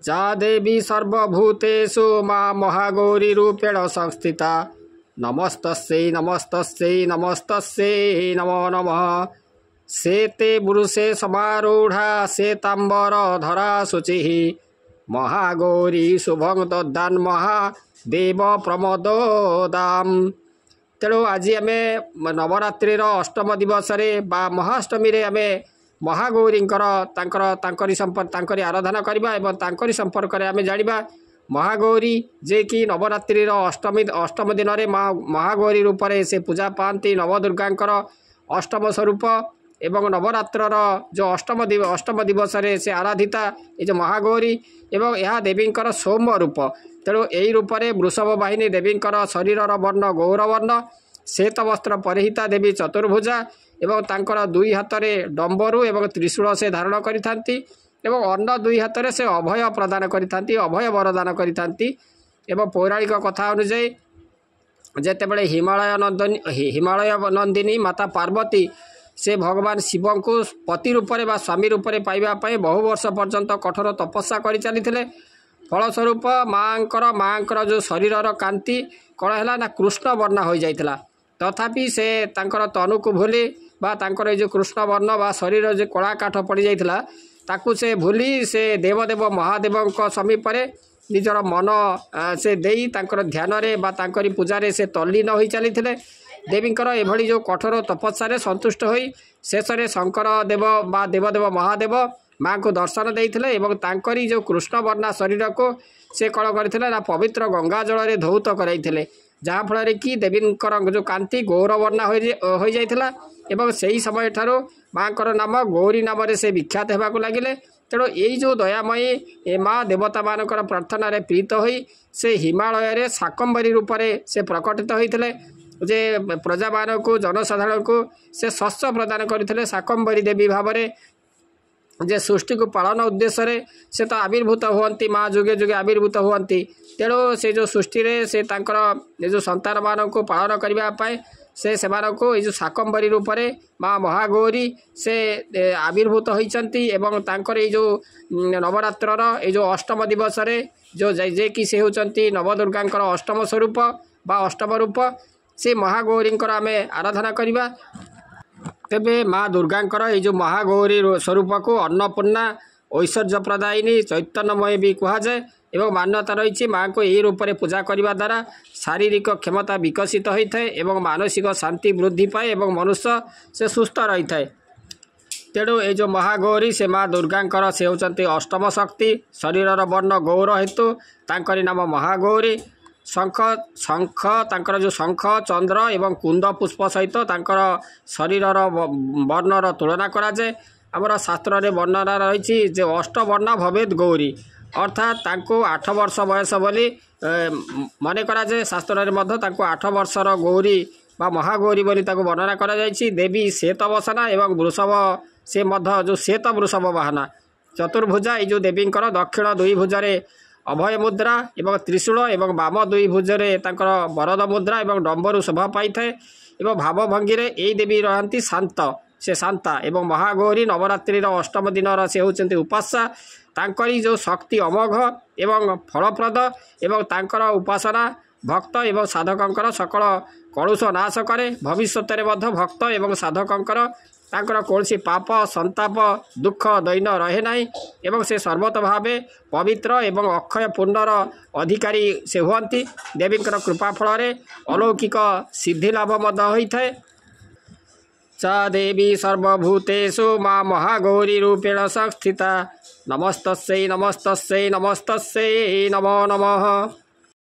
जा देवी सर्वभूतेषु माँ महागौरी रूपेण संस्थिता नमस्तस्यै नमस्तस्यै नमस्तस्यै नमो नमः। शेते पुरुषे समारूढ़ा श्वेतांबर धरा शुचिः महागौरी शुभं दद्यान् महादेव प्रमोदाम्। तेणु आज आम नवरात्रि अष्टम दिवस बा महाअष्टमी आम महागौरींकर तांकरी आराधना करबा एवं तांकरी संपर्क में आम जानिबा। महागौरी जे कि नवरात्रि अष्टम दिन में महागौरी रूप से पूजा पाती नवदुर्गांकर अष्टम स्वरूप एवं नवरात्रर जो अष्टम दिवस से आराधिता ये जो महागौरी एवं यह देवींकर सोम रूप। तेणु यही रूप में वृषभ वाहिनी देवींकर शरीरर वर्ण गौरवर्ण श्वेत वस्त्र परिहिता देवी चतुर्भुजा एवं तांकर दुई हाथ में डंबरू एवं त्रिशूल से धारण करिथांती एवं अन्न दुई हाथ में से अभय प्रदान करिथांती अभय वरदान करिथांती। एवं पौराणिक कथा अनुଯାयी जेतेबेले हिमालय नंदिनी माता पार्वती से भगवान शिव को पति रूप में स्वामी रूप में पाइबापी बहु वर्ष पर्यंत कठोर तपस्या कर चली फलस्वरूप माँकर जो शरीरर कांति कौन है ना कृष्ण वर्ण हो जाता। तथापि से तांकर तनु को भूली बा तांकर जो कृष्ण वर्ण बा शरीर जो कला काठ पड़ जाता ताकू से भूली से देवदेव महादेव समीप निजर मन से देई तांकर ध्यान रे बा तांकरी पूजारे से तल्लीन हो चली देवींकर एभली जो कठोर तपस्या संतुष्ट होई शेषरे शंकर देव बा देवदेव महादेव माँ को दर्शन देते एवं तांकरी जो कृष्ण वर्णा शरीर को से कौन करते ना पवित्र गंगा जल में धौत कराइले जहाँफल कि देवींकर जो कांति गौरवर्णा हो जाता एवं से समय ठारू माँकर नाम गौरी नाम से विख्यात होगा लगिले। तेणु यही जो दयामयी माँ देवता मानकर प्रार्थना प्रीत होई से हिमालय रे शाकंभरी रूप से प्रकटित होते जे प्रजा मान को जनसाधारण को से शस्य प्रदान करते शाकंभरी देवी भाव में जे सृष्टि को पालन उद्देश्य से तो आविर्भूत हुअंती माँ जुगे जुगे आविर्भूत हुअंती। तेणु से जो सृष्टि रे से तांकर जो संतान मान को पालन करने से को जो शाकंभरी रूप में माँ महागौरी से आविर्भूत होती एवं तांकर ये जो नवरात्रर ये जो अष्टम दिवस जो जे कि से होती नवदुर्गांकर अष्टम स्वरूप बा अष्टम रूप से महागौरींकर आम आराधना करवा। तेबे माँ दुर्गांकर ये जो महागौरी स्वरूप को अन्नपूर्णा ऐश्वर्य प्रदायिनी चैतन्यमय भी कहुए एवं मान्यता रही माँ को यही रूप में पूजा करने द्वारा शारीरिक क्षमता विकसित होता है एवं मानसिक शांति वृद्धि पाए एवं मनुष्य से सुस्थ रही है। तेणु ये जो महागौरी से माँ दुर्गांकर से होती अष्टम शक्ति शरीरर वर्ण गौर हेतु तांकरी नाम महागौरी। शंख तांकर जो शंख चंद्र एवं कुंद पुष्प सहित तांकर शरीरर वर्णर तुलना कराए। आमर शास्त्र रे वर्णना रही जे अष्टवर्णा भवेद गौरी अर्थात तांको 8 वर्ष बयस बोली मन कराए। शास्त्र रे मध्य तांको 8 वर्षर गौरी बा महागौरी बोली ताको वर्णना करा जायछि। देवी श्वेत वसना एवं वृषभ से मध्य जो श्वेत वृषभ वाहना चतुर्भुजा ये जो देवींकर दक्षिण दुई भुजरे अभय मुद्रा एवं त्रिशूल एवं वाम दुई भुजरे तांकर वरद मुद्रा एवं डंबरू शोभा पाई थाए एवं भावभंगी यही देवी रहती शांत से शांता एवं महागौरी नवरात्रि अष्टम दिन से होती उपास्या। तांकरी जो शक्ति अमोघ एवं फलप्रद एवं तांकर उपासना भक्त एवं साधकंकर सकल कलुष नाश करे। भविष्य में भक्त एवं साधकंकर तांकर कौनसी पाप संताप दुख दैन रहे नहीं एवं से सर्वत भावे पवित्र एवं अक्षय पुण्यर अधिकारी से हुअंती। देवींकर कृपा फल अलौकिक सिद्धि लाभ होता है। सा देवी सर्वभूतेषु माँ महागौरी रूपेण संस्थिता नमस्तस्यै नमस्तस्यै नमस्तस्यै नमो नमः।